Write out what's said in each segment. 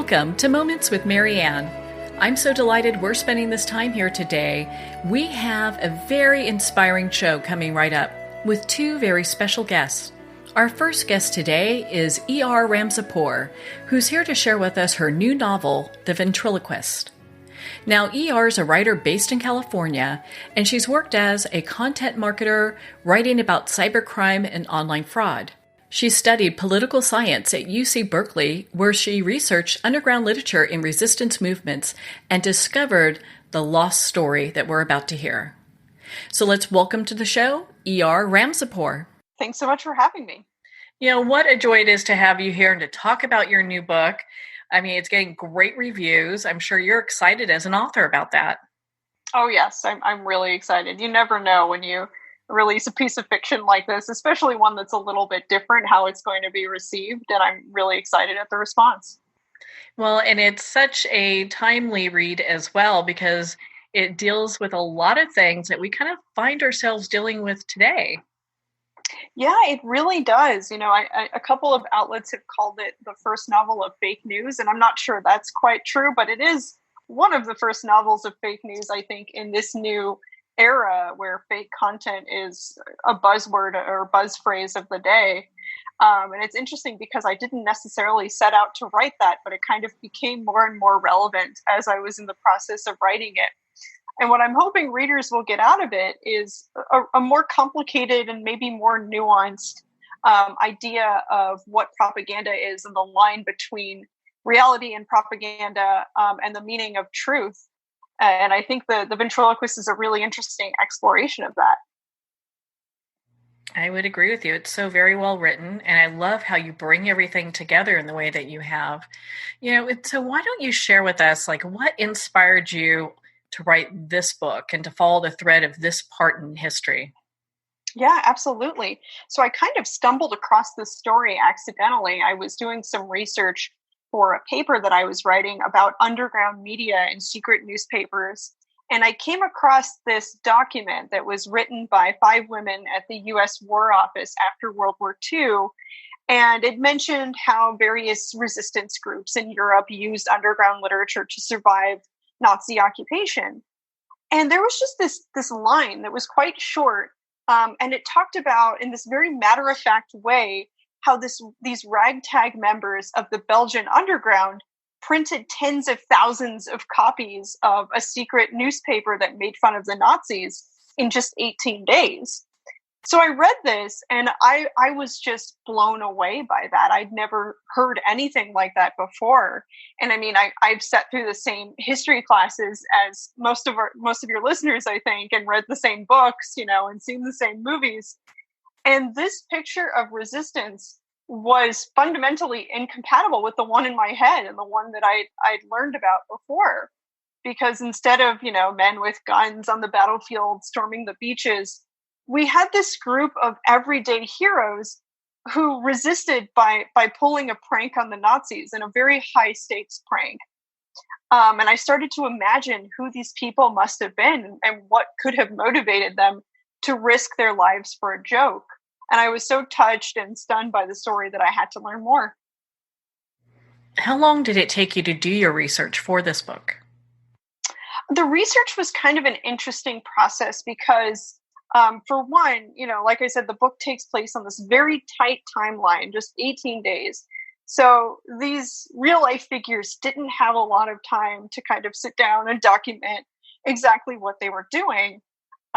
Welcome to Moments with Marianne. I'm so delighted we're spending this time here today. We have a very inspiring show coming right up with two very special guests. Our first guest today is er-ramzipoor, who's here to share with us her new novel, The Ventriloquist. Now, ER is a writer based in California, and she's worked as a content marketer writing about cybercrime and online fraud. She studied political science at UC Berkeley, where she researched underground literature in resistance movements and discovered the lost story that we're about to hear. So let's welcome to the show, er-ramzipoor. Thanks so much for having me. You know, what a joy it is to have you here and to talk about your new book. I mean, it's getting great reviews. I'm sure you're excited as an author about that. Oh, yes. I'm really excited. You never know when you release a piece of fiction like this, especially one that's a little bit different, how it's going to be received. And I'm really excited at the response. Well, and it's such a timely read as well, because it deals with a lot of things that we kind of find ourselves dealing with today. Yeah, it really does. You know, a couple of outlets have called it the first novel of fake news, and I'm not sure that's quite true, but it is one of the first novels of fake news, I think, in this new era where fake content is a buzzword or buzz phrase of the day. And it's interesting because I didn't necessarily set out to write that, but it kind of became more and more relevant as I was in the process of writing it. And what I'm hoping readers will get out of it is a more complicated and maybe more nuanced idea of what propaganda is and the line between reality and propaganda and the meaning of truth. And I think the Ventriloquist is a really interesting exploration of that. I would agree with you. It's so very well written, and I love how you bring everything together in the way that you have. You know, so why don't you share with us, like, what inspired you to write this book and to follow the thread of this part in history? Yeah, absolutely. So I kind of stumbled across this story accidentally. I was doing some research for a paper that I was writing about underground media and secret newspapers. And I came across this document that was written by 5 women at the US War Office after World War II. And it mentioned how various resistance groups in Europe used underground literature to survive Nazi occupation. And there was just this line that was quite short. And it talked about, in this very matter-of-fact way, how these ragtag members of the Belgian underground printed tens of thousands of copies of a secret newspaper that made fun of the Nazis in just 18 days. So I read this and I was just blown away by that. I'd never heard anything like that before. And I mean, I've sat through the same history classes as most of your listeners, I think, and read the same books, you know, and seen the same movies. And this picture of resistance was fundamentally incompatible with the one in my head and the one that I'd learned about before. Because instead of, you know, men with guns on the battlefield storming the beaches, we had this group of everyday heroes who resisted by pulling a prank on the Nazis, and a very high stakes prank. And I started to imagine who these people must have been and what could have motivated them to risk their lives for a joke. And I was so touched and stunned by the story that I had to learn more. How long did it take you to do your research for this book? The research was kind of an interesting process because, for one, you know, like I said, the book takes place on this very tight timeline, just 18 days. So these real life figures didn't have a lot of time to kind of sit down and document exactly what they were doing.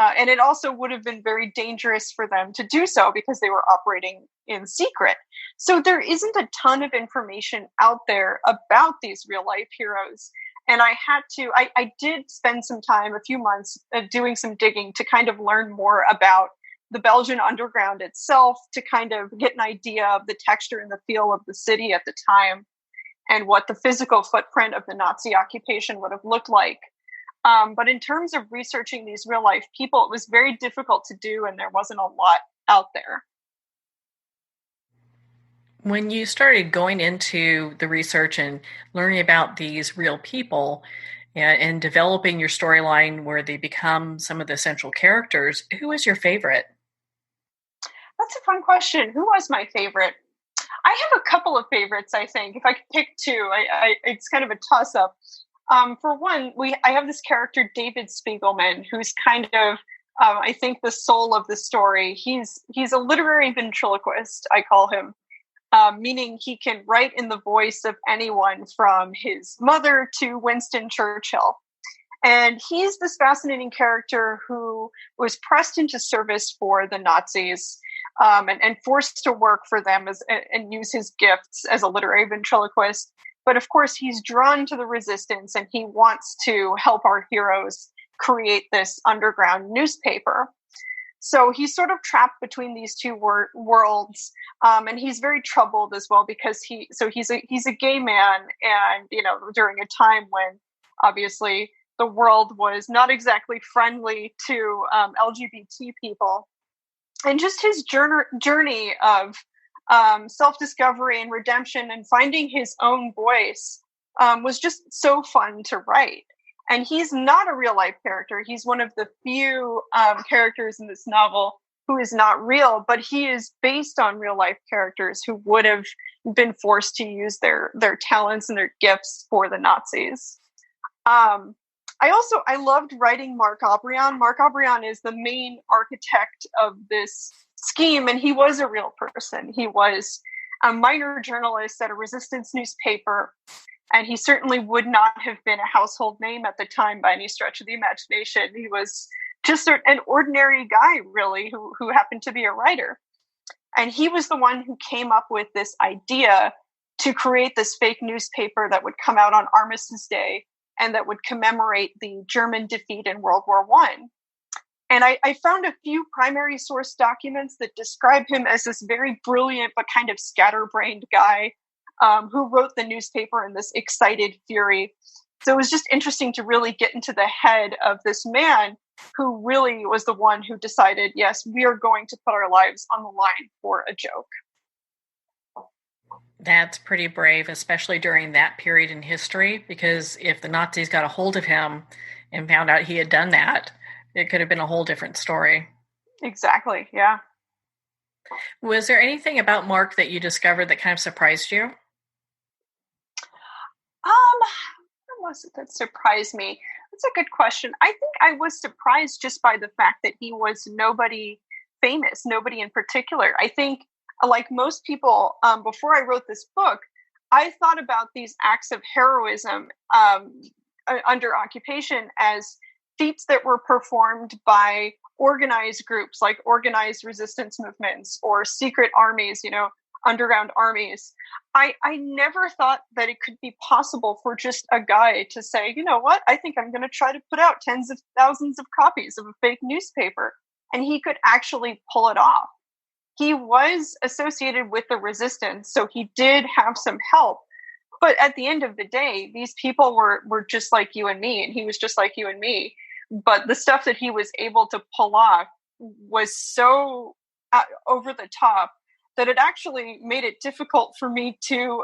And it also would have been very dangerous for them to do so because they were operating in secret. So there isn't a ton of information out there about these real life heroes. And I did spend some time, a few months, doing some digging to kind of learn more about the Belgian underground itself, to kind of get an idea of the texture and the feel of the city at the time and what the physical footprint of the Nazi occupation would have looked like. But in terms of researching these real life people, it was very difficult to do, and there wasn't a lot out there. When you started going into the research and learning about these real people and developing your storyline where they become some of the central characters, who was your favorite? That's a fun question. Who was my favorite? I have a couple of favorites, I think. If I could pick two, it's kind of a toss-up. For one, I have this character, David Spiegelman, who's kind of, I think, the soul of the story. He's a literary ventriloquist, I call him, meaning he can write in the voice of anyone from his mother to Winston Churchill. And he's this fascinating character who was pressed into service for the Nazis and forced to work for them and use his gifts as a literary ventriloquist. But of course, he's drawn to the resistance and he wants to help our heroes create this underground newspaper. So he's sort of trapped between these two worlds, and he's very troubled as well because he's a gay man, and during a time when obviously the world was not exactly friendly to LGBT people, and just his journey of self-discovery and redemption and finding his own voice was just so fun to write. And he's not a real life character. He's one of the few characters in this novel who is not real, but he is based on real life characters who would have been forced to use their talents and their gifts for the Nazis. I loved writing Marc Aubryon. Marc Aubryon is the main architect of this scheme, and he was a real person. He was a minor journalist at a resistance newspaper, and he certainly would not have been a household name at the time by any stretch of the imagination. He was just an ordinary guy, really, who happened to be a writer. And he was the one who came up with this idea to create this fake newspaper that would come out on Armistice Day and that would commemorate the German defeat in World War I. And I found a few primary source documents that describe him as this very brilliant but kind of scatterbrained guy who wrote the newspaper in this excited fury. So it was just interesting to really get into the head of this man who really was the one who decided, yes, we are going to put our lives on the line for a joke. That's pretty brave, especially during that period in history, because if the Nazis got a hold of him and found out he had done that, it could have been a whole different story. Exactly, yeah. Was there anything about Mark that you discovered that kind of surprised you? What was it that surprised me? That's a good question. I think I was surprised just by the fact that he was nobody famous, nobody in particular. I think, like most people, before I wrote this book, I thought about these acts of heroism under occupation as feats that were performed by organized groups, like organized resistance movements or secret armies, underground armies. I never thought that it could be possible for just a guy to say, you know what, I think I'm going to try to put out tens of thousands of copies of a fake newspaper. And he could actually pull it off. He was associated with the resistance, so he did have some help. But at the end of the day, these people were just like you and me, and he was just like you and me. But the stuff that he was able to pull off was so over the top that it actually made it difficult for me to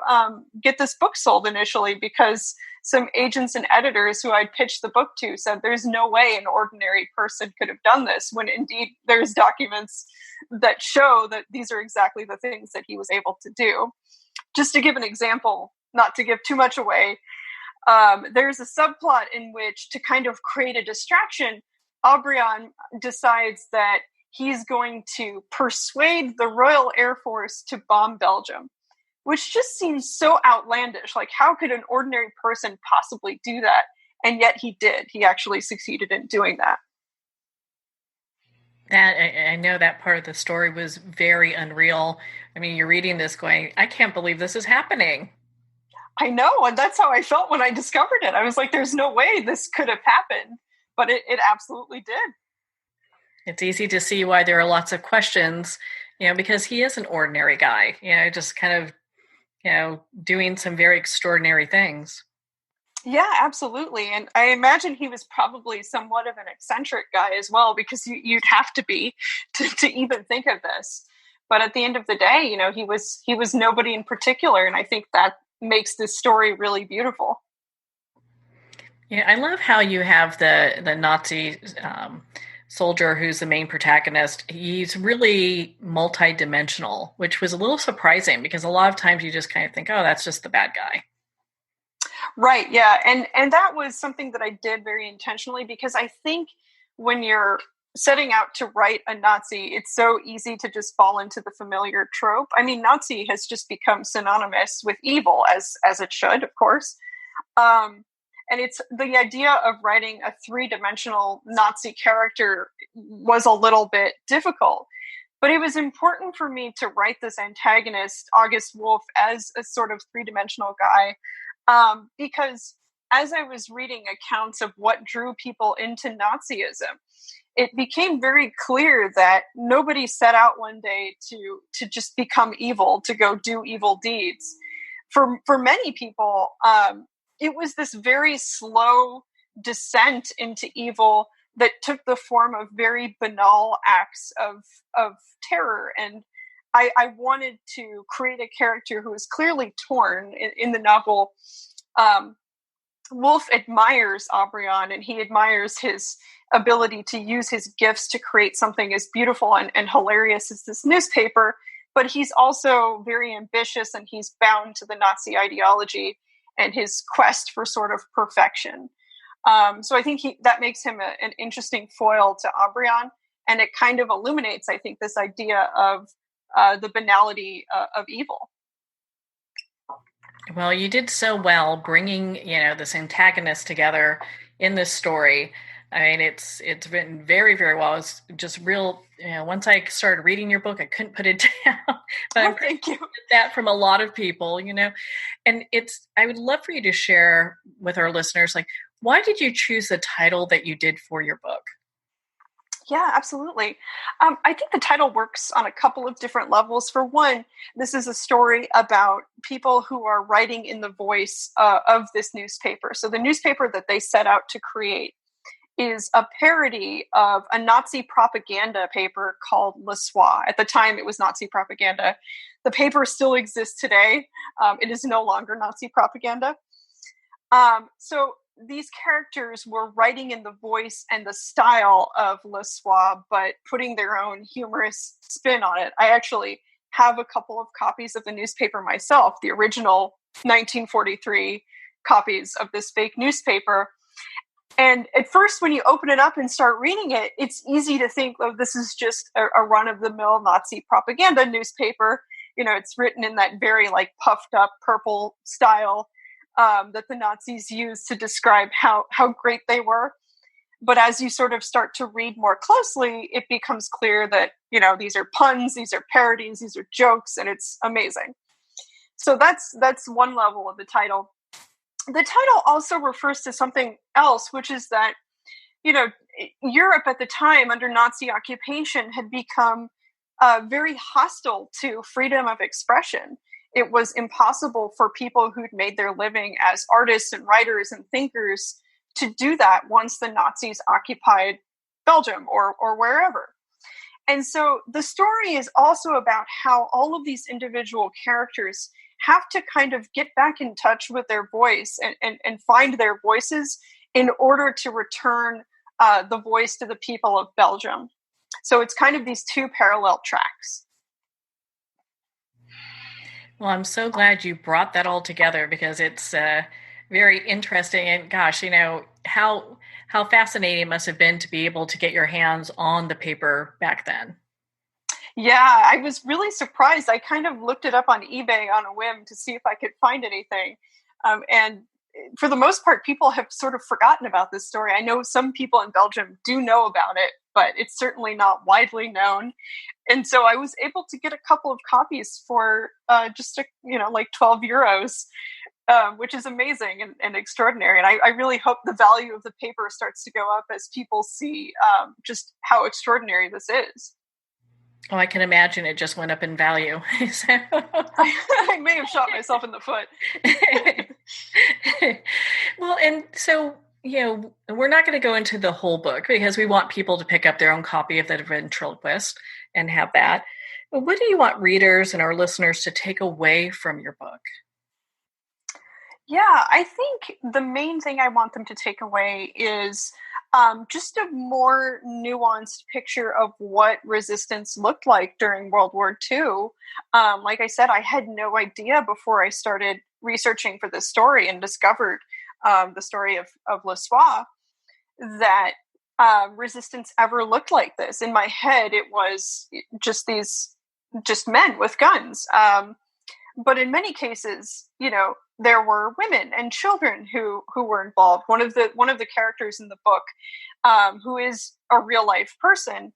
get this book sold initially, because some agents and editors who I'd pitched the book to said there's no way an ordinary person could have done this, when indeed there's documents that show that these are exactly the things that he was able to do. Just to give an example, not to give too much away, there's a subplot in which, to kind of create a distraction, Aubryon decides that he's going to persuade the Royal Air Force to bomb Belgium, which just seems so outlandish. Like, how could an ordinary person possibly do that? And yet he did. He actually succeeded in doing that. I know that part of the story was very unreal. I mean, you're reading this going, I can't believe this is happening. I know, and that's how I felt when I discovered it. I was like, there's no way this could have happened, but it absolutely did. It's easy to see why there are lots of questions, because he is an ordinary guy, just kind of, doing some very extraordinary things. Yeah, absolutely. And I imagine he was probably somewhat of an eccentric guy as well, because you'd have to be to even think of this. But at the end of the day, he was nobody in particular. And I think that makes this story really beautiful. Yeah, I love how you have the Nazi soldier who's the main protagonist, he's really multi-dimensional, which was a little surprising because a lot of times you just kind of think, oh, that's just the bad guy. Right. Yeah. And that was something that I did very intentionally, because I think when you're setting out to write a Nazi, it's so easy to just fall into the familiar trope. I mean, Nazi has just become synonymous with evil, as it should, of course. And it's the idea of writing a three-dimensional Nazi character was a little bit difficult. But it was important for me to write this antagonist, August Wolf, as a sort of three-dimensional guy, because as I was reading accounts of what drew people into Nazism, it became very clear that nobody set out one day to just become evil, to go do evil deeds. For many people, it was this very slow descent into evil that took the form of very banal acts of terror. And I wanted to create a character who was clearly torn. In the novel, Wolf admires Aubryon, and he admires his ability to use his gifts to create something as beautiful and hilarious as this newspaper. But he's also very ambitious, and he's bound to the Nazi ideology and his quest for sort of perfection. So I think that makes him an interesting foil to Aubryon, and it kind of illuminates, I think, this idea of the banality of evil. Well, you did so well bringing, this antagonist together in this story. I mean, it's written very, very well. It's just real. Once I started reading your book, I couldn't put it down. But thank you. That from a lot of people, and I would love for you to share with our listeners, like, why did you choose the title that you did for your book? Yeah, absolutely. I think the title works on a couple of different levels. For one, this is a story about people who are writing in the voice of this newspaper. So the newspaper that they set out to create is a parody of a Nazi propaganda paper called Le Soir. At the time, it was Nazi propaganda. The paper still exists today. It is no longer Nazi propaganda. So these characters were writing in the voice and the style of Le Soir, but putting their own humorous spin on it. I actually have a couple of copies of the newspaper myself, the original 1943 copies of this fake newspaper. And at first, when you open it up and start reading it, it's easy to think, oh, this is just a run-of-the-mill Nazi propaganda newspaper. It's written in that very puffed up purple style that the Nazis used to describe how great they were. But as you sort of start to read more closely, it becomes clear that, these are puns, these are parodies, these are jokes, and it's amazing. So that's one level of the title. The title also refers to something else, which is that, Europe at the time under Nazi occupation had become very hostile to freedom of expression. It was impossible for people who'd made their living as artists and writers and thinkers to do that once the Nazis occupied Belgium or wherever. And so the story is also about how all of these individual characters have to kind of get back in touch with their voice and find their voices in order to return the voice to the people of Belgium. So it's kind of these two parallel tracks. Well, I'm so glad you brought that all together because it's very interesting. And gosh, how fascinating it must have been to be able to get your hands on the paper back then. Yeah, I was really surprised. I kind of looked it up on eBay on a whim to see if I could find anything. And for the most part, people have sort of forgotten about this story. I know some people in Belgium do know about it, but it's certainly not widely known. And so I was able to get a couple of copies for just 12 euros, which is amazing and extraordinary. And I really hope the value of the paper starts to go up as people see just how extraordinary this is. Oh, I can imagine it just went up in value. I may have shot myself in the foot. Well, and so, we're not going to go into the whole book because we want people to pick up their own copy of the Ventriloquist and have that. But what do you want readers and our listeners to take away from your book? Yeah, I think the main thing I want them to take away is just a more nuanced picture of what resistance looked like during World War II. Like I said, I had no idea before I started researching for this story and discovered the story of Le Soir that resistance ever looked like this. In my head, it was just men with guns. But in many cases, there were women and children who were involved. One of the characters in the book, who is a real life person,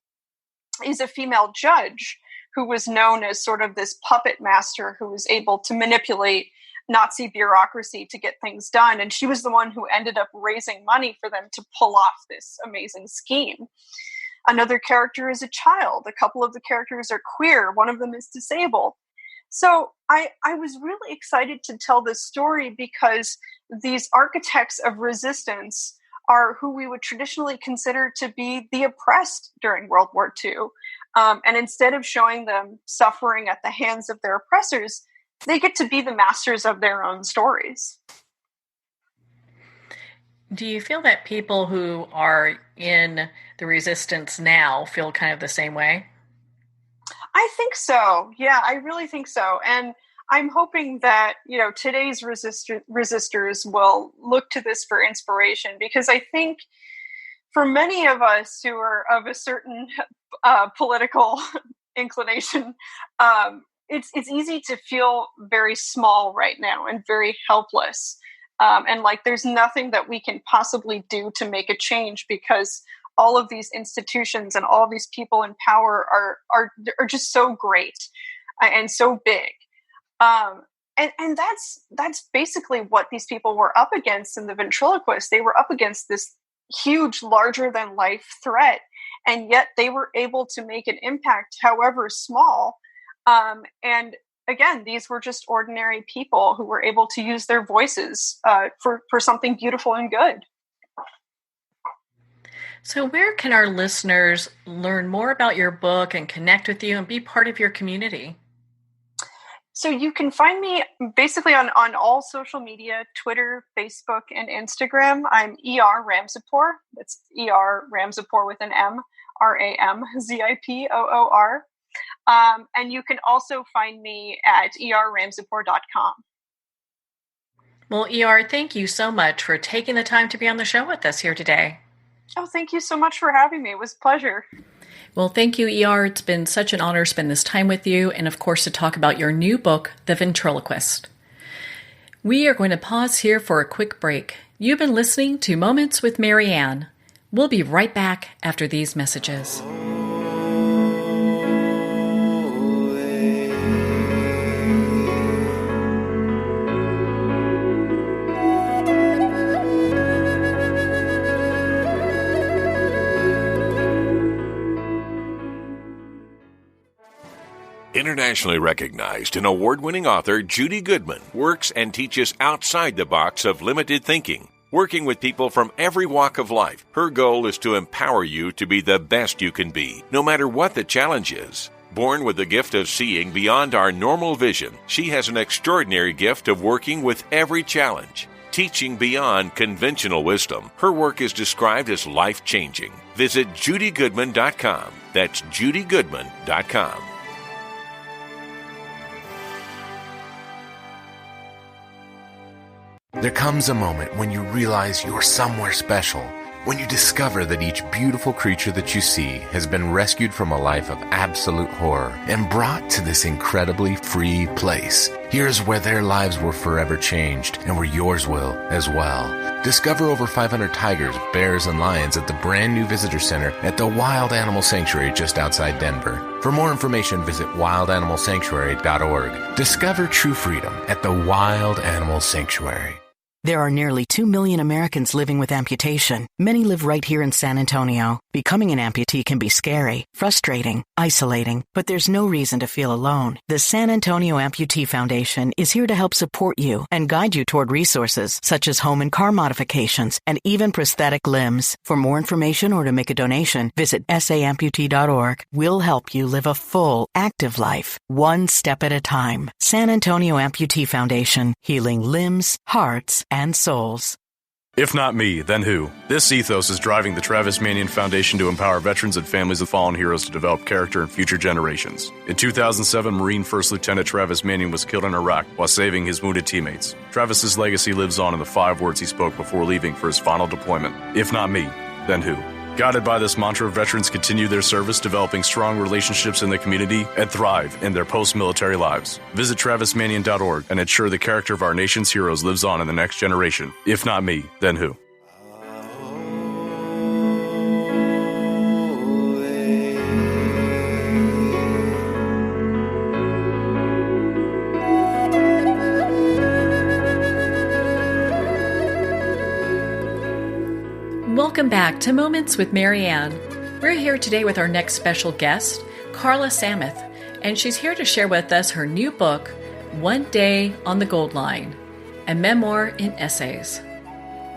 is a female judge who was known as sort of this puppet master who was able to manipulate Nazi bureaucracy to get things done. And she was the one who ended up raising money for them to pull off this amazing scheme. Another character is a child. A couple of the characters are queer. One of them is disabled. So I was really excited to tell this story because these architects of resistance are who we would traditionally consider to be the oppressed during World War II. And instead of showing them suffering at the hands of their oppressors, they get to be the masters of their own stories. Do you feel that people who are in the resistance now feel kind of the same way? I think so. Yeah, I really think so. And I'm hoping that, today's resistors will look to this for inspiration, because I think for many of us who are of a certain political inclination, it's easy to feel very small right now and very helpless. And like there's nothing that we can possibly do to make a change, because all of these institutions and all of these people in power are just so great and so big. And that's basically what these people were up against in the Ventriloquists. They were up against this huge, larger than life threat. And yet they were able to make an impact, however small. And again, these were just ordinary people who were able to use their voices for something beautiful and good. So where can our listeners learn more about your book and connect with you and be part of your community? So you can find me basically on all social media, Twitter, Facebook, and Instagram. I'm er-ramzipoor. That's er-ramzipoor with an M, ramzipoor. And you can also find me at er-ramzipoor.com. Well, Er, thank you so much for taking the time to be on the show with us here today. Oh, thank you so much for having me. It was a pleasure. Well, thank you, Er. It's been such an honor to spend this time with you and, of course, to talk about your new book, The Ventriloquist. We are going to pause here for a quick break. You've been listening to Moments with Marianne. We'll be right back after these messages. Internationally recognized and award-winning author Judy Goodman works and teaches outside the box of limited thinking. Working with people from every walk of life, her goal is to empower you to be the best you can be, no matter what the challenge is. Born with the gift of seeing beyond our normal vision, she has an extraordinary gift of working with every challenge. Teaching beyond conventional wisdom, her work is described as life-changing. Visit judygoodman.com. That's judygoodman.com. There comes a moment when you realize you're somewhere special, when you discover that each beautiful creature that you see has been rescued from a life of absolute horror and brought to this incredibly free place. Here's where their lives were forever changed, and where yours will as well. Discover over 500 tigers, bears, and lions at the brand new visitor center at the Wild Animal Sanctuary just outside Denver. For more information, visit wildanimalsanctuary.org. Discover true freedom at the Wild Animal Sanctuary. There are nearly 2 million Americans living with amputation. Many live right here in San Antonio. Becoming an amputee can be scary, frustrating, isolating, but there's no reason to feel alone. The San Antonio Amputee Foundation is here to help support you and guide you toward resources such as home and car modifications and even prosthetic limbs. For more information or to make a donation, visit saamputee.org. We'll help you live a full, active life, one step at a time. San Antonio Amputee Foundation, healing limbs, hearts, and souls. If not me, then who? This ethos is driving the Travis Manion Foundation to empower veterans and families of fallen heroes to develop character in future generations. In 2007, Marine First Lieutenant Travis Manion was killed in Iraq while saving his wounded teammates. Travis's legacy lives on in the 5 words he spoke before leaving for his final deployment. If not me, then who? Guided by this mantra, veterans continue their service, developing strong relationships in the community, and thrive in their post-military lives. Visit TravisManion.org and ensure the character of our nation's heroes lives on in the next generation. If not me, then who? Welcome back to Moments with Marianne. We're here today with our next special guest, Carla Sameth, and she's here to share with us her new book, One Day on the Gold Line, a memoir in essays.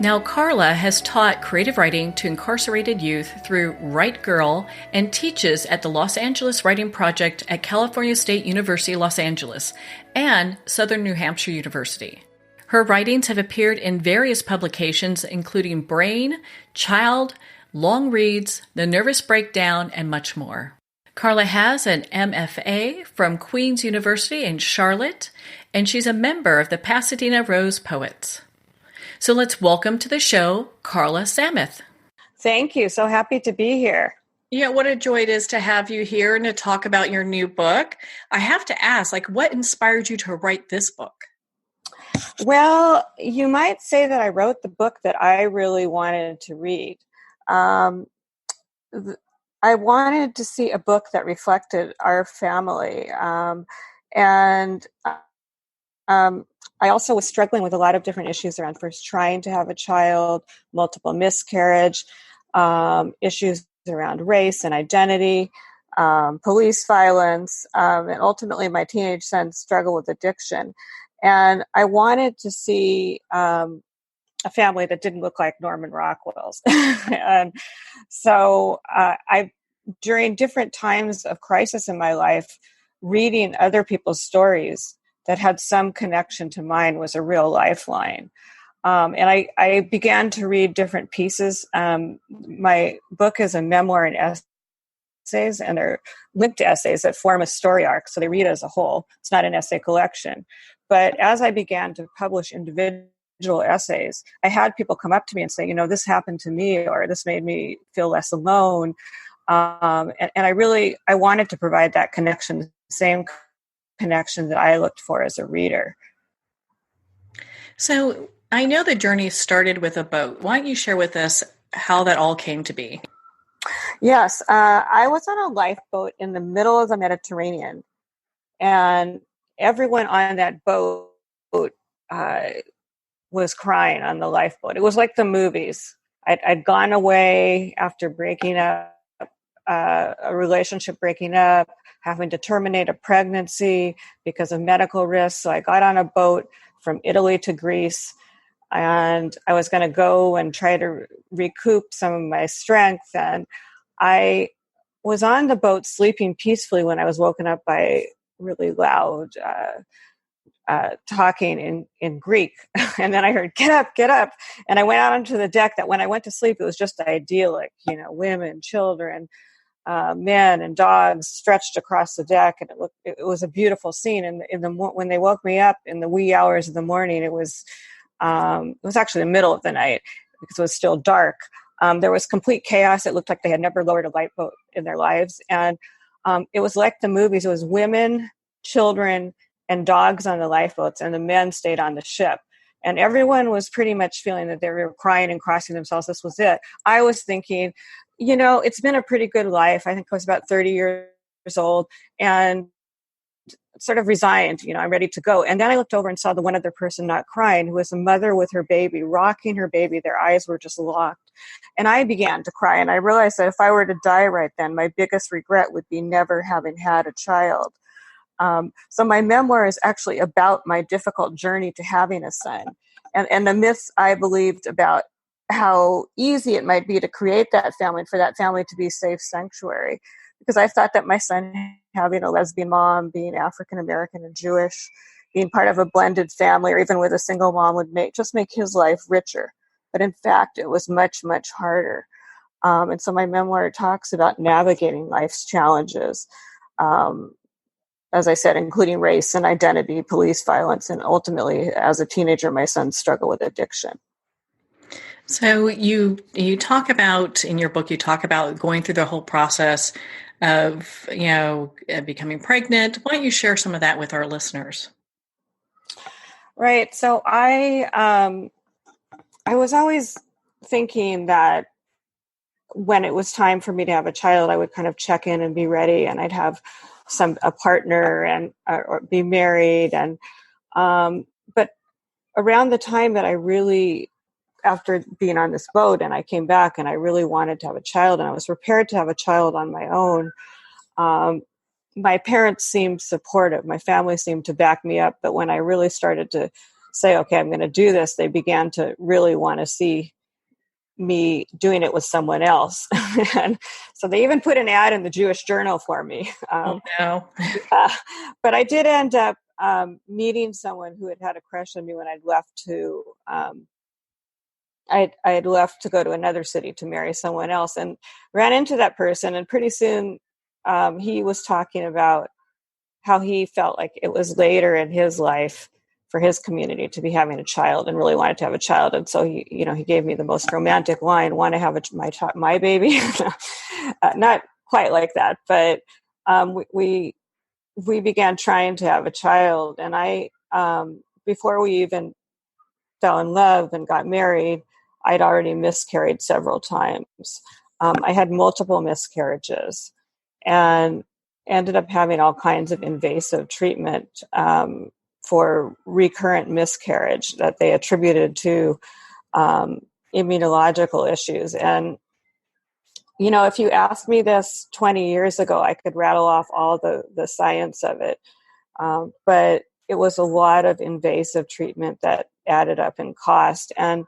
Now, Carla has taught creative writing to incarcerated youth through Write Girl and teaches at the Los Angeles Writing Project at California State University, Los Angeles, and Southern New Hampshire University. Her writings have appeared in various publications, including Brain, Child, Long Reads, The Nervous Breakdown, and much more. Carla has an MFA from Queen's University in Charlotte, and she's a member of the Pasadena Rose Poets. So let's welcome to the show, Carla Sameth. Thank you. So happy to be here. Yeah, what a joy it is to have you here and to talk about your new book. I have to ask, what inspired you to write this book? Well, you might say that I wrote the book that I really wanted to read. I wanted to see a book that reflected our family. And I also was struggling with a lot of different issues around first trying to have a child, multiple miscarriage, issues around race and identity, police violence, and ultimately my teenage son's struggle with addiction. And I wanted to see a family that didn't look like Norman Rockwell's. And so during different times of crisis in my life, reading other people's stories that had some connection to mine was a real lifeline. And I began to read different pieces. My book is a memoir and essays, and they're linked to essays that form a story arc, so they read as a whole. It's not an essay collection. But as I began to publish individual essays, I had people come up to me and say, this happened to me, or this made me feel less alone. And I wanted to provide that connection, the same connection that I looked for as a reader. So I know the journey started with a boat. Why don't you share with us how that all came to be? Yes, I was on a lifeboat in the middle of the Mediterranean, and everyone on that boat was crying on the lifeboat. It was like the movies. I'd gone away after breaking up, a relationship breaking up, having to terminate a pregnancy because of medical risks. So I got on a boat from Italy to Greece, and I was going to go and try to recoup some of my strength. And I was on the boat sleeping peacefully when I was woken up by really loud talking in Greek. And then I heard, get up. And I went out onto the deck. That when I went to sleep, it was just idyllic, women, children, men and dogs stretched across the deck. And it was a beautiful scene. And when they woke me up in the wee hours of the morning, it was actually the middle of the night because it was still dark. There was complete chaos. It looked like they had never lowered a lifeboat in their lives. And it was like the movies. It was women, children, and dogs on the lifeboats, and the men stayed on the ship. And everyone was pretty much feeling that they were crying and crossing themselves. This was it. I was thinking, it's been a pretty good life. I think I was about 30 years old. And sort of resigned, I'm ready to go. And then I looked over and saw the one other person not crying, who was a mother with her baby, rocking her baby. Their eyes were just locked. And I began to cry. And I realized that if I were to die right then, my biggest regret would be never having had a child. So my memoir is actually about my difficult journey to having a son, and the myths I believed about how easy it might be to create that family and for that family to be safe sanctuary. Because I thought that my son having a lesbian mom, being African American and Jewish, being part of a blended family, or even with a single mom, would make his life richer. But in fact, it was much, much harder. And so my memoir talks about navigating life's challenges, as I said, including race and identity, police violence, and ultimately, as a teenager, my son's struggle with addiction. So you talk about, in your book, you talk about going through the whole process of, becoming pregnant. Why don't you share some of that with our listeners? Right. So I was always thinking that when it was time for me to have a child, I would kind of check in and be ready, and I'd have a partner and or be married. And but around the time that I really, after being on this boat, and I came back and I really wanted to have a child, and I was prepared to have a child on my own, my parents seemed supportive. My family seemed to back me up. But when I really started to say, okay, I'm going to do this, they began to really want to see me doing it with someone else. And so they even put an ad in the Jewish Journal for me. No. But I did end up meeting someone who had a crush on me when I'd left to I had left to go to another city to marry someone else, and ran into that person. And pretty soon he was talking about how he felt like it was later in his life for his community to be having a child, and really wanted to have a child. And so he gave me the most romantic line, "Want to have my baby?" Not quite like that, but we began trying to have a child. And I, before we even fell in love and got married, I'd already miscarried several times. I had multiple miscarriages and ended up having all kinds of invasive treatment for recurrent miscarriage that they attributed to immunological issues. And, if you asked me this 20 years ago, I could rattle off all the science of it. But it was a lot of invasive treatment that added up in cost. And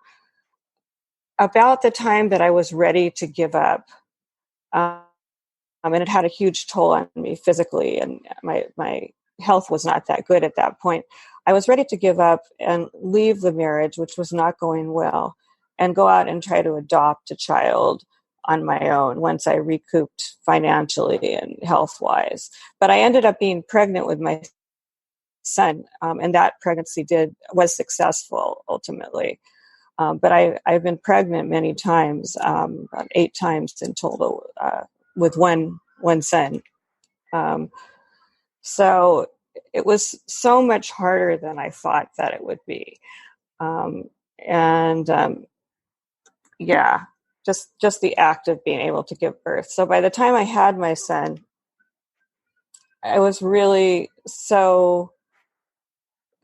about the time that I was ready to give up, and it had a huge toll on me physically, and my health was not that good at that point, I was ready to give up and leave the marriage, which was not going well, and go out and try to adopt a child on my own once I recouped financially and health-wise. But I ended up being pregnant with my son, and that pregnancy was successful ultimately. But I've been pregnant many times, about 8 times in total, with one son. So it was so much harder than I thought that it would be. Just the act of being able to give birth. So by the time I had my son, I was really so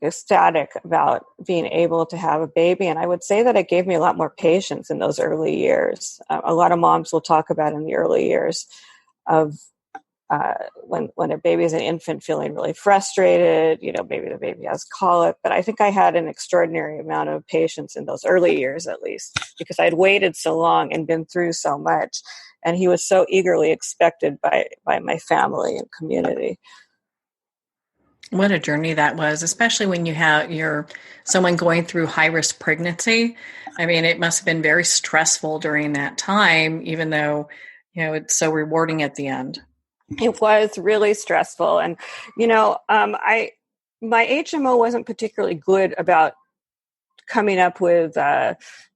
ecstatic about being able to have a baby. And I would say that it gave me a lot more patience in those early years. A lot of moms will talk about in the early years of when a baby is an infant, feeling really frustrated, maybe the baby has colic. But I think I had an extraordinary amount of patience in those early years, at least, because I'd waited so long and been through so much. And he was so eagerly expected by my family and community. What a journey that was, especially when you're someone going through high-risk pregnancy. I mean, it must have been very stressful during that time, even though, it's so rewarding at the end. It was really stressful. And, my HMO wasn't particularly good about coming up with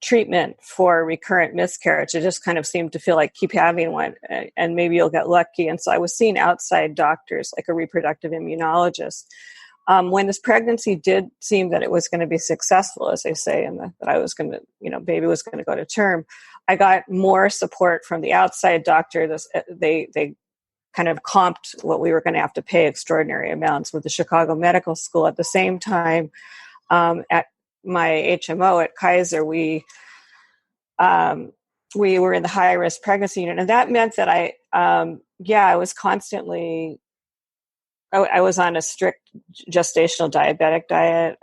treatment for recurrent miscarriage. It just kind of seemed to feel like keep having one and maybe you'll get lucky. And so I was seeing outside doctors, like a reproductive immunologist. When this pregnancy did seem that it was going to be successful, as they say, and that I was going to, baby was going to go to term, I got more support from the outside doctor. They kind of comped what we were going to have to pay extraordinary amounts with the Chicago Medical School. At the same time, at my HMO at Kaiser, we were in the high risk pregnancy unit, and that meant that I was constantly. I was on a strict gestational diabetic diet,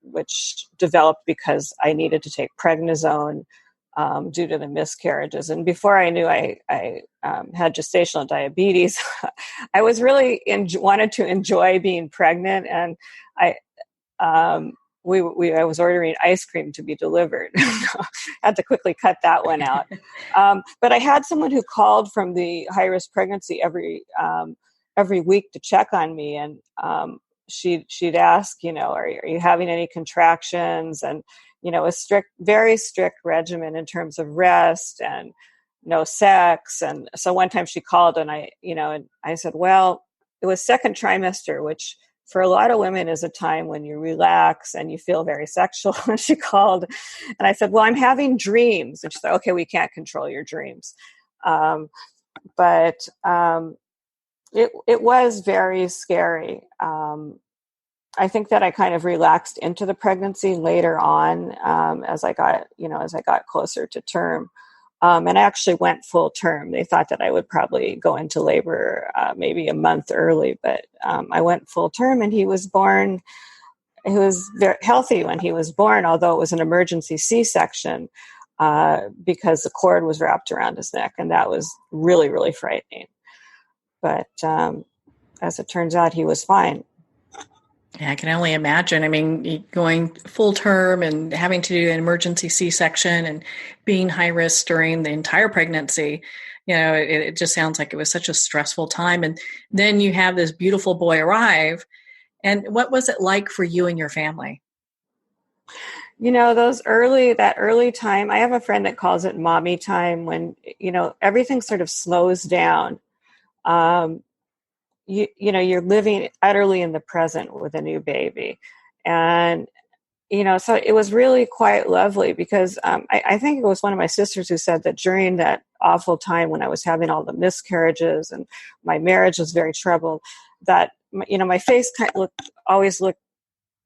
which developed because I needed to take prednisone due to the miscarriages. And before I knew I had gestational diabetes, I was really wanted to enjoy being pregnant, and I was ordering ice cream to be delivered. Had to quickly cut that one out. But I had someone who called from the high risk pregnancy every week to check on me, and she'd ask, are you having any contractions? And a very strict regimen in terms of rest and no sex. And so one time she called, and I said, well, it was second trimester, which for a lot of women is a time when you relax and you feel very sexual. And she called, and I said, well, I'm having dreams. And she said, okay, we can't control your dreams. But it was very scary. I think that I kind of relaxed into the pregnancy later on, as I got closer to term. And I actually went full term. They thought that I would probably go into labor maybe a month early, but I went full term, and he was born. He was very healthy when he was born, although it was an emergency C-section because the cord was wrapped around his neck, and that was really, really frightening. But as it turns out, he was fine. Yeah, I can only imagine. I mean, going full term and having to do an emergency C-section and being high risk during the entire pregnancy, it just sounds like it was such a stressful time. And then you have this beautiful boy arrive. And what was it like for you and your family? That early time, I have a friend that calls it mommy time, when, everything sort of slows down. You're living utterly in the present with a new baby. And, so it was really quite lovely because I think it was one of my sisters who said that during that awful time when I was having all the miscarriages and my marriage was very troubled, that, my face always looked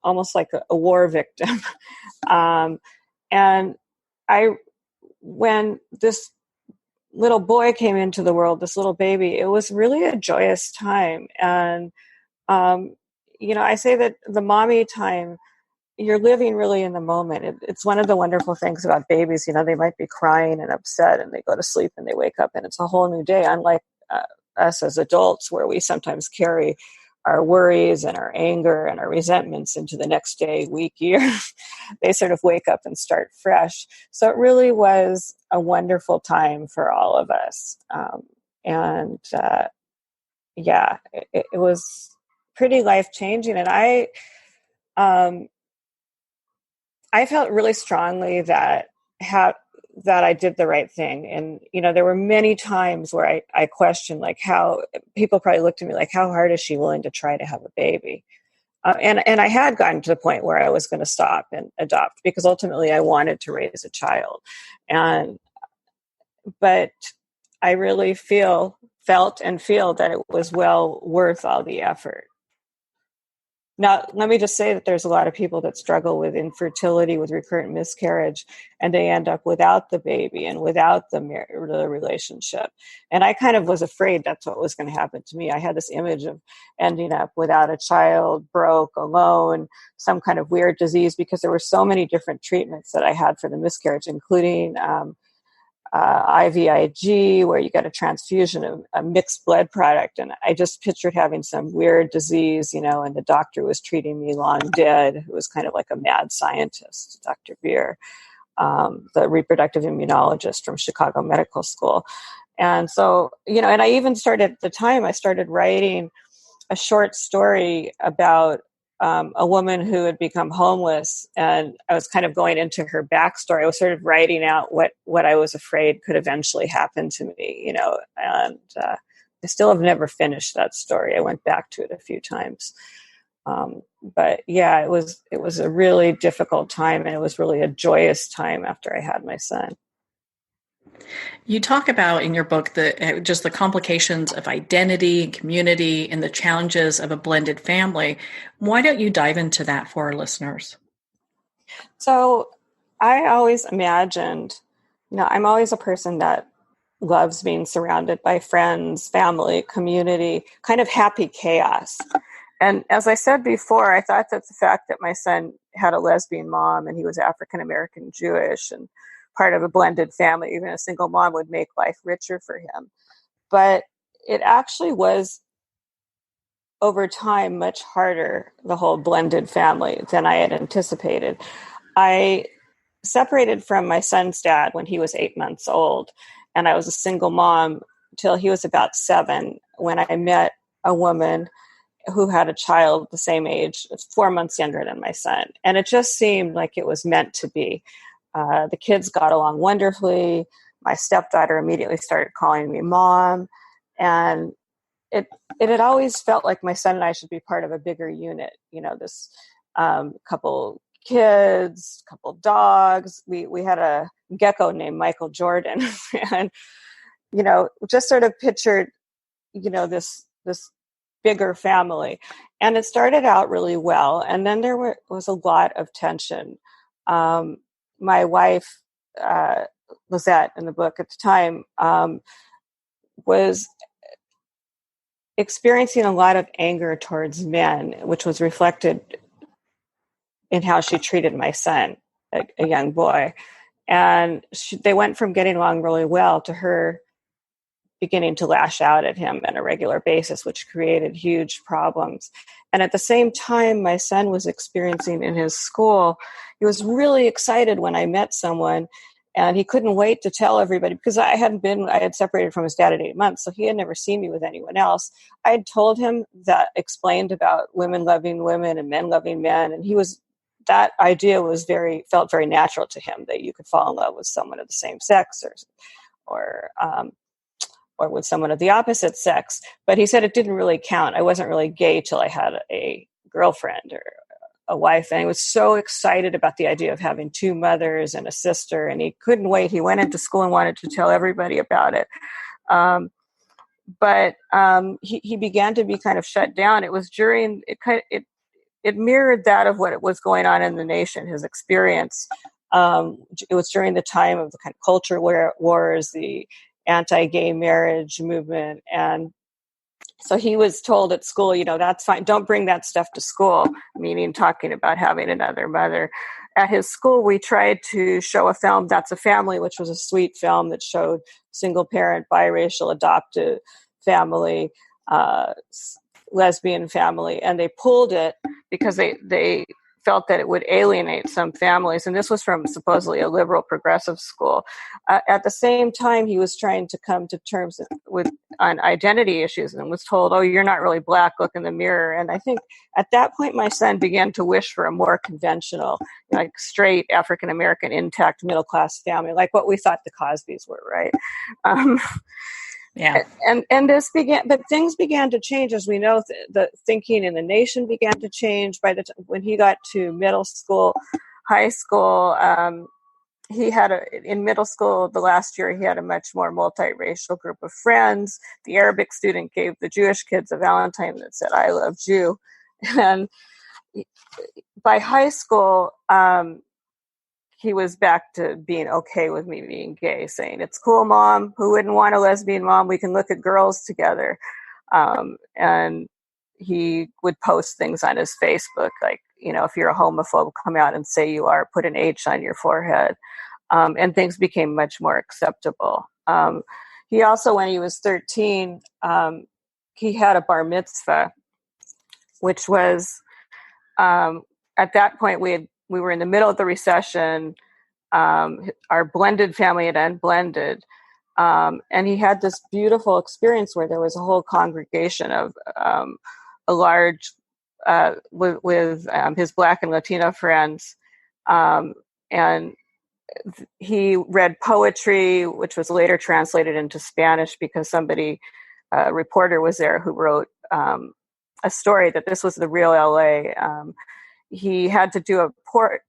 almost like a war victim. And when this little boy came into the world, this little baby, it was really a joyous time. And, I say that the mommy time, you're living really in the moment. It's one of the wonderful things about babies. They might be crying and upset, and they go to sleep and they wake up and it's a whole new day. Unlike us as adults, where we sometimes carry our worries and our anger and our resentments into the next day, week, year. They sort of wake up and start fresh. So it really was a wonderful time for all of us. It was pretty life-changing. And I felt really strongly that I did the right thing. And, there were many times where I questioned, like, how people probably looked at me like, how hard is she willing to try to have a baby? And I had gotten to the point where I was going to stop and adopt, because ultimately I wanted to raise a child. But I really felt and feel that it was well worth all the effort. Now, let me just say that there's a lot of people that struggle with infertility, with recurrent miscarriage, and they end up without the baby and without the relationship. And I kind of was afraid that's what was going to happen to me. I had this image of ending up without a child, broke, alone, some kind of weird disease, because there were so many different treatments that I had for the miscarriage, including IVIG, where you get a transfusion of a mixed blood product. And I just pictured having some weird disease, and the doctor was treating me long dead, who was kind of like a mad scientist, Dr. Beer, the reproductive immunologist from Chicago Medical School. And so, and I even started writing a short story about a woman who had become homeless, and I was kind of going into her backstory. I was sort of writing out what I was afraid could eventually happen to me, and I still have never finished that story. I went back to it a few times. But yeah, it was a really difficult time, and it was really a joyous time after I had my son. You talk about in your book just the complications of identity and community and the challenges of a blended family. Why don't you dive into that for our listeners? So I always imagined, I'm always a person that loves being surrounded by friends, family, community, kind of happy chaos. And as I said before, I thought that the fact that my son had a lesbian mom and he was African American Jewish and part of a blended family, even a single mom, would make life richer for him. But it actually was, over time, much harder, the whole blended family, than I had anticipated. I separated from my son's dad when he was 8 months old, and I was a single mom till he was about 7, when I met a woman who had a child the same age, 4 months younger than my son. And it just seemed like it was meant to be. The kids got along wonderfully. My stepdaughter immediately started calling me mom. And it had always felt like my son and I should be part of a bigger unit. This couple kids, couple dogs. We had a gecko named Michael Jordan. And, just sort of pictured, this bigger family. And it started out really well. And then there was a lot of tension. My wife, Lizette, in the book at the time, was experiencing a lot of anger towards men, which was reflected in how she treated my son, a young boy. And they went from getting along really well to her beginning to lash out at him on a regular basis, which created huge problems. And at the same time, my son was experiencing in his school, he was really excited when I met someone, and he couldn't wait to tell everybody, because I had separated from his dad at 8 months, so he had never seen me with anyone else. I had told him explained about women loving women and men loving men, and that idea felt very natural to him, that you could fall in love with someone of the same sex or with someone of the opposite sex. But he said it didn't really count. I wasn't really gay till I had a girlfriend or a wife. And he was so excited about the idea of having 2 mothers and a sister, and he couldn't wait. He went into school and wanted to tell everybody about it. But he began to be kind of shut down. It was it mirrored that of what was going on in the nation, his experience. It was during the time of the kind of culture wars, the anti-gay marriage movement. And so he was told at school, that's fine. Don't bring that stuff to school, meaning talking about having another mother. At his school, we tried to show a film, That's a Family, which was a sweet film that showed single parent, biracial, adopted family, lesbian family. And they pulled it because they felt that it would alienate some families. And this was from supposedly a liberal progressive school. At the same time, he was trying to come to terms on identity issues and was told, oh, you're not really Black, look in the mirror. And I think at that point, my son began to wish for a more conventional, like straight African-American, intact middle-class family, like what we thought the Cosbys were, right? Yeah. And this began, but things began to change. As we know, the thinking in the nation began to change by the time when he got to middle school, high school. In middle school, the last year, he had a much more multiracial group of friends. The Arabic student gave the Jewish kids a Valentine that said, I love Jew. And by high school, he was back to being okay with me being gay, saying, it's cool, Mom. Who wouldn't want a lesbian mom? We can look at girls together. And he would post things on his Facebook, like, if you're a homophobe, come out and say you are, put an H on your forehead. And things became much more acceptable. He also, when he was 13, he had a bar mitzvah, which was, at that point, we were in the middle of the recession. Our blended family had unblended. And he had this beautiful experience where there was a whole congregation of a large, with his Black and Latino friends. And he read poetry, which was later translated into Spanish because a reporter was there who wrote a story that this was the real LA. He had to do a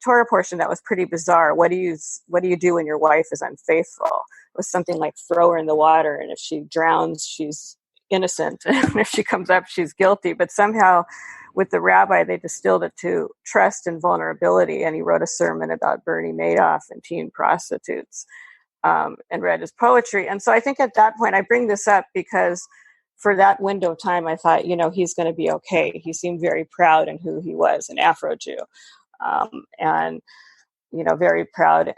Torah portion that was pretty bizarre. What do you do when your wife is unfaithful? was something like throw her in the water, and if she drowns, she's innocent, and if she comes up, she's guilty. But somehow with the rabbi, they distilled it to trust and vulnerability, and he wrote a sermon about Bernie Madoff and teen prostitutes, and read his poetry. And so I think at that point, I bring this up because for that window of time, I thought, he's going to be okay. He seemed very proud in who he was, an Afro-Jew, and very proud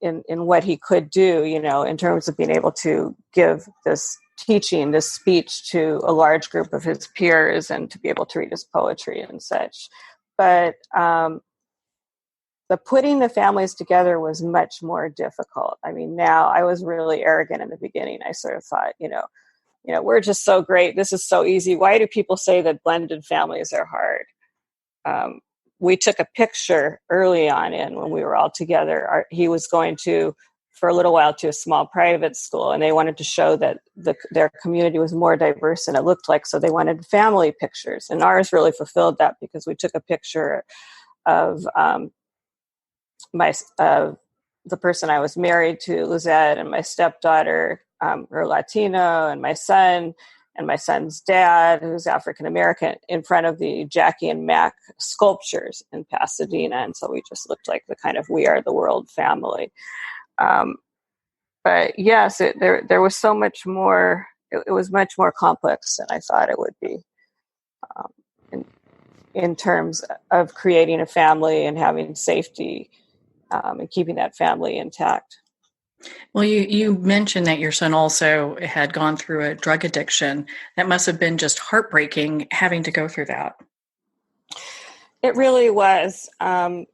in what he could do, in terms of being able to give this speech to a large group of his peers and to be able to read his poetry and such. But the putting the families together was much more difficult. I mean, now I was really arrogant in the beginning. I sort of thought, we're just so great. This is so easy. Why do people say that blended families are hard? We took a picture early on when we were all together. He was going for a little while to a small private school, and they wanted to show that their community was more diverse than it looked like. So they wanted family pictures, and ours really fulfilled that because we took a picture of the person I was married to, Lizette, and my stepdaughter, her Latino, and my son, and my son's dad, who's African American, in front of the Jackie and Mac sculptures in Pasadena. And so we just looked like the kind of We Are the World family. But yes, there was so much more. It was much more complex than I thought it would be, in terms of creating a family and having safety, and keeping that family intact. Well, you mentioned that your son also had gone through a drug addiction. That must have been just heartbreaking having to go through that. It really was. When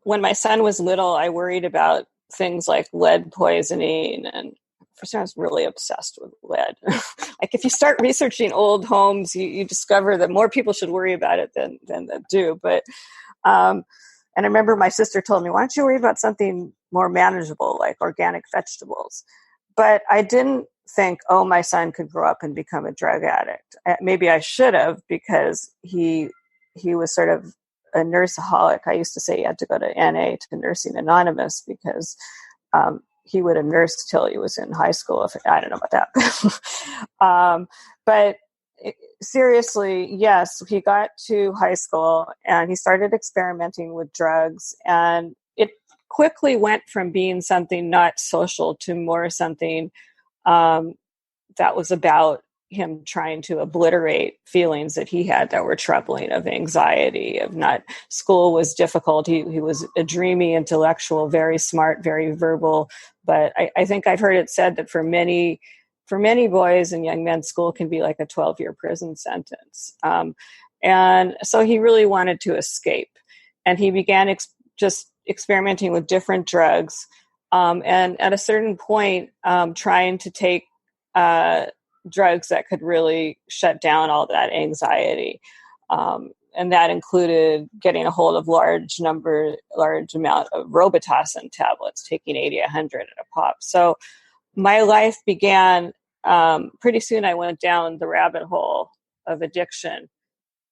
my son was little, I worried about things like lead poisoning, and for some, I was really obsessed with lead. Like if you start researching old homes, you discover that more people should worry about it than that do. But and I remember my sister told me, why don't you worry about something more manageable, like organic vegetables? But I didn't think, my son could grow up and become a drug addict. Maybe I should have, because he was sort of a nurseaholic. I used to say he had to go to NA, to Nursing Anonymous, because he would have nursed till he was in high school. I don't know about that. But seriously, yes, he got to high school and he started experimenting with drugs, and it quickly went from being something not social to more something that was about him trying to obliterate feelings that he had that were troubling, of anxiety, of not, school was difficult. He was a dreamy intellectual, very smart, very verbal. But I think I've heard it said that for many boys and young men, school can be like a 12-year prison sentence. And so he really wanted to escape. And he began just experimenting with different drugs. And at a certain point, trying to take drugs that could really shut down all that anxiety. And that included getting a hold of large amount of Robitussin tablets, taking 80, 100 at a pop. So my life began, pretty soon I went down the rabbit hole of addiction,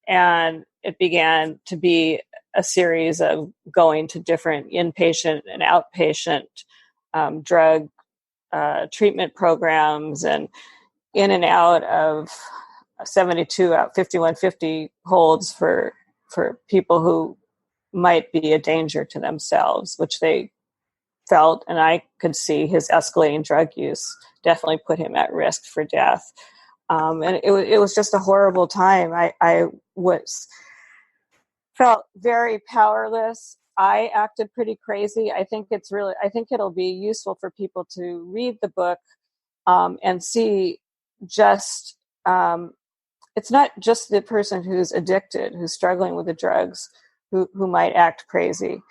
and it began to be a series of going to different inpatient and outpatient drug treatment programs, and in and out of 72 out 5150 holds for people who might be a danger to themselves, which they felt, and I could see his escalating drug use definitely put him at risk for death. And it was just a horrible time. I felt very powerless. I acted pretty crazy. I think it'll be useful for people to read the book and see just, it's not just the person who's addicted, who's struggling with the drugs, who might act crazy,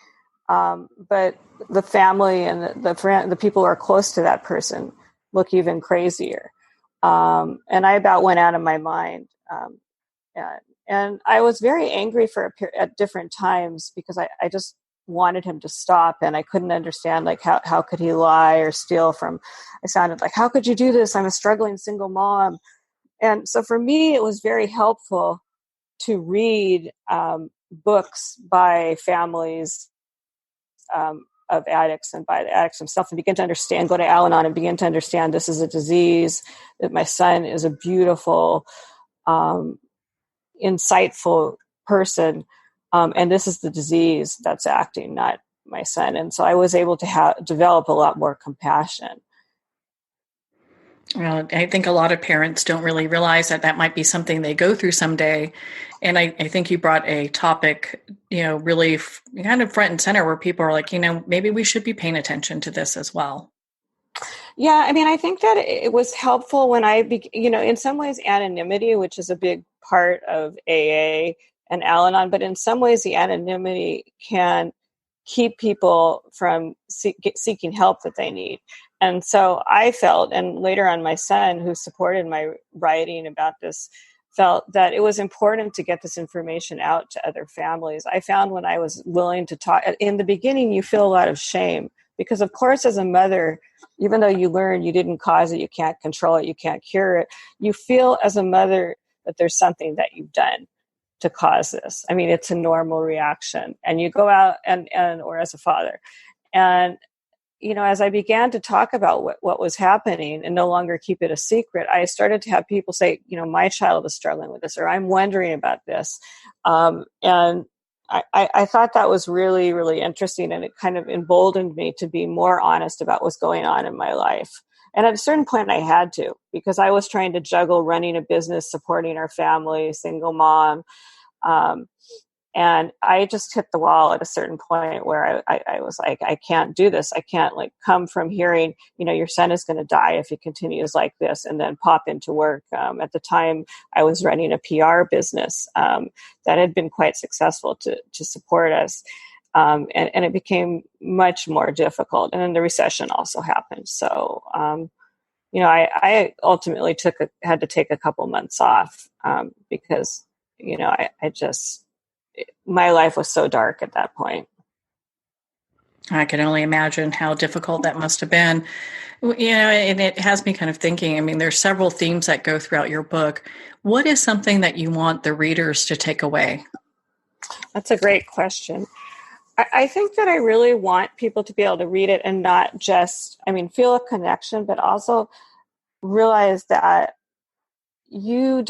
but the family and the people who are close to that person look even crazier. And I about went out of my mind. And I was very angry at different times, because I just wanted him to stop, and I couldn't understand, like, how could he lie or steal from, I sounded like, how could you do this? I'm a struggling single mom. And so for me, it was very helpful to read books by families addicts and by the addicts themselves, and begin to understand, go to Al-Anon and begin to understand this is a disease, that my son is a beautiful, insightful person. And this is the disease that's acting, not my son. And so I was able to develop a lot more compassion. Well, I think a lot of parents don't really realize that might be something they go through someday. And I think you brought a topic, really kind of front and center where people are like, maybe we should be paying attention to this as well. Yeah, I mean, I think that it was helpful when in some ways anonymity, which is a big part of AA and Al-Anon, but in some ways the anonymity can keep people from seeking help that they need. And so I felt, and later on my son, who supported my writing about this, felt that it was important to get this information out to other families. I found when I was willing to talk, in the beginning, you feel a lot of shame because, of course, as a mother, even though you learn you didn't cause it, you can't control it, you can't cure it, you feel as a mother that there's something that you've done to cause this. I mean, it's a normal reaction. And you go out or as a father. And as I began to talk about what was happening and no longer keep it a secret, I started to have people say, my child is struggling with this, or I'm wondering about this. And I thought that was really, really interesting. And it kind of emboldened me to be more honest about what's going on in my life. And at a certain point I had to, because I was trying to juggle running a business, supporting our family, single mom. And I just hit the wall at a certain point where I was like, I can't do this. I can't come from hearing, your son is going to die if he continues like this, and then pop into work. At the time I was running a PR business that had been quite successful to support us. And it became much more difficult. And then the recession also happened. So, I ultimately had to take a couple months off because, my life was so dark at that point. I can only imagine how difficult that must have been. And it has me kind of thinking, I mean, there's several themes that go throughout your book. What is something that you want the readers to take away? That's a great question. I think that I really want people to be able to read it and not just, feel a connection, but also realize that you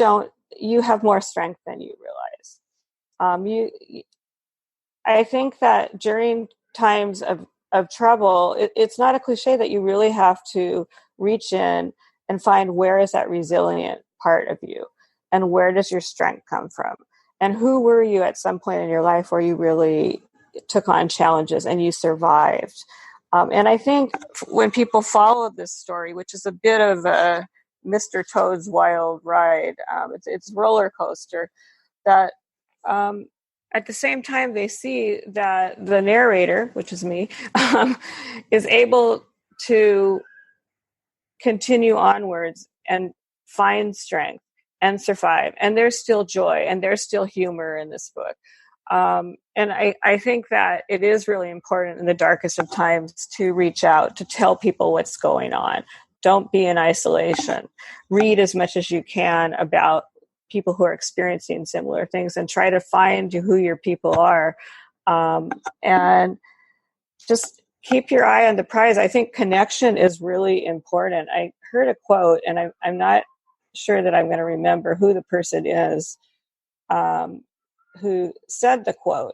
have more strength than you realize. I think that during times of trouble, it's not a cliche that you really have to reach in and find where is that resilient part of you and where does your strength come from, and who were you at some point in your life where you really took on challenges and you survived. And I think when people follow this story, which is a bit of a Mr. Toad's Wild Ride, it's roller coaster, that at the same time they see that the narrator, which is me, is able to continue onwards and find strength and survive. And there's still joy and there's still humor in this book. And I think that it is really important in the darkest of times to reach out, to tell people what's going on. Don't be in isolation. Read as much as you can about people who are experiencing similar things and try to find who your people are. And just keep your eye on the prize. I think connection is really important. I heard a quote, and I'm not sure that I'm going to remember who the person is who said the quote,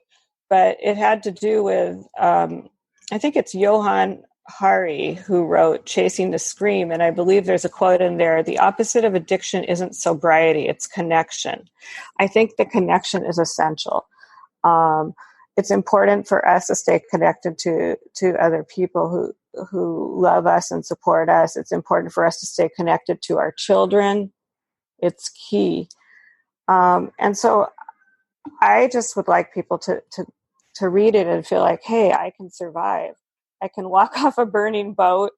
but it had to do with, I think it's Johann Hari who wrote Chasing the Scream. And I believe there's a quote in there: the opposite of addiction isn't sobriety, it's connection. I think the connection is essential. It's important for us to stay connected to other people who love us and support us. It's important for us to stay connected to our children. It's key. And so I just would like people to read it and feel like, hey, I can survive. I can walk off a burning boat,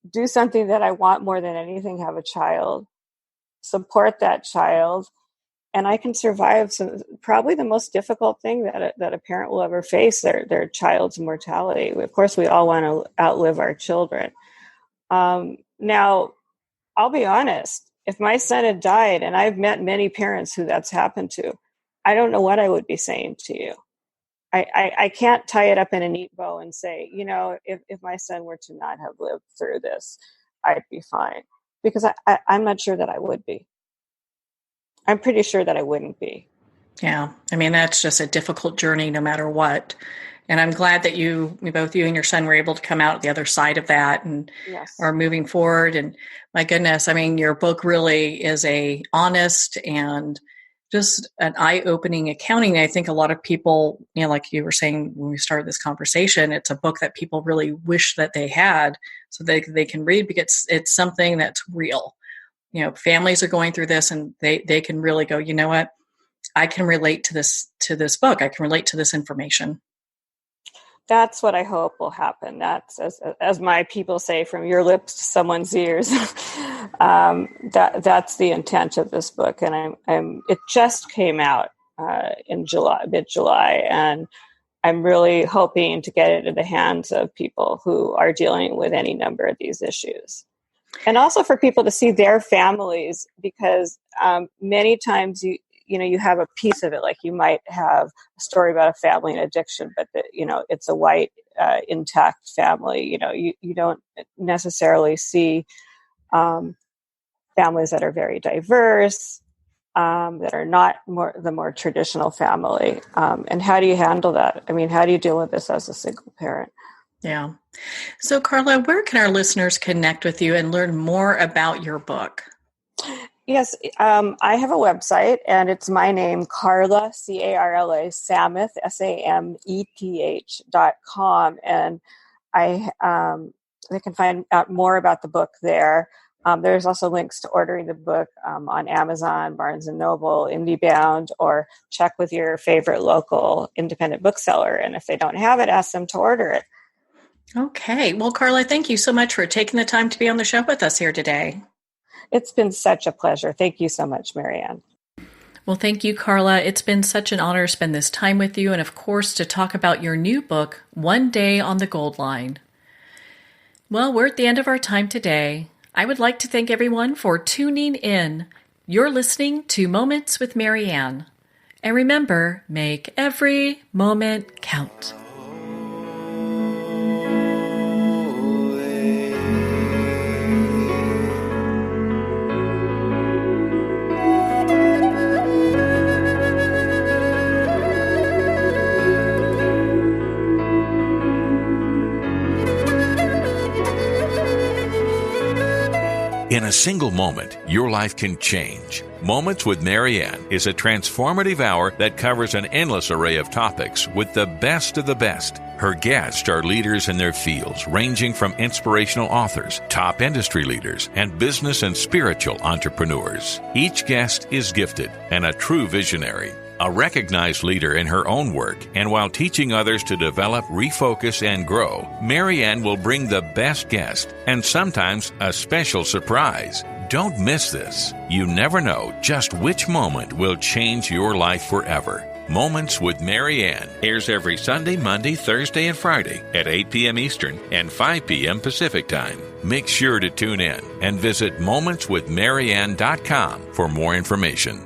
do something that I want more than anything, have a child, support that child, and I can survive probably the most difficult thing that a parent will ever face, their child's mortality. Of course, we all want to outlive our children. Now, I'll be honest, if my son had died, and I've met many parents who that's happened to, I don't know what I would be saying to you. I can't tie it up in a neat bow and say, if my son were to not have lived through this, I'd be fine. Because I'm not sure that I would be. I'm pretty sure that I wouldn't be. Yeah. I mean, that's just a difficult journey no matter what. And I'm glad that both you and your son were able to come out the other side of that and are moving forward. And my goodness, I mean, your book really is a honest and just an eye-opening accounting. I think a lot of people, like you were saying when we started this conversation, it's a book that people really wish that they had so they can read, because it's something that's real. Families are going through this, and they can really go, you know what? I can relate to this book. I can relate to this information. That's what I hope will happen. That's, as my people say, from your lips to someone's ears. That's the intent of this book, and it just came out in mid-July, and I'm really hoping to get it in the hands of people who are dealing with any number of these issues, and also for people to see their families, because many times you have a piece of it, like you might have a story about a family in addiction, but it's a white, intact family. You don't necessarily see families that are very diverse, that are not the more traditional family. And how do you handle that? I mean, how do you deal with this as a single parent? Yeah. So, Carla, where can our listeners connect with you and learn more about your book? Yes, I have a website, and it's my name, Carla, Carla, Sameth, SAMETH.com, and they can find out more about the book there. There's also links to ordering the book on Amazon, Barnes & Noble, IndieBound, or check with your favorite local independent bookseller, and if they don't have it, ask them to order it. Okay. Well, Carla, thank you so much for taking the time to be on the show with us here today. It's been such a pleasure. Thank you so much, Marianne. Well, thank you, Carla. It's been such an honor to spend this time with you, and of course, to talk about your new book, One Day on the Gold Line. Well, we're at the end of our time today. I would like to thank everyone for tuning in. You're listening to Moments with Marianne. And remember, make every moment count. In a single moment, your life can change. Moments with Marianne is a transformative hour that covers an endless array of topics with the best of the best. Her guests are leaders in their fields, ranging from inspirational authors, top industry leaders, and business and spiritual entrepreneurs. Each guest is gifted and a true visionary, a recognized leader in her own work, and while teaching others to develop, refocus, and grow, Marianne will bring the best guest and sometimes a special surprise. Don't miss this. You never know just which moment will change your life forever. Moments with Marianne airs every Sunday, Monday, Thursday, and Friday at 8 p.m. Eastern and 5 p.m. Pacific Time. Make sure to tune in and visit momentswithmarianne.com for more information.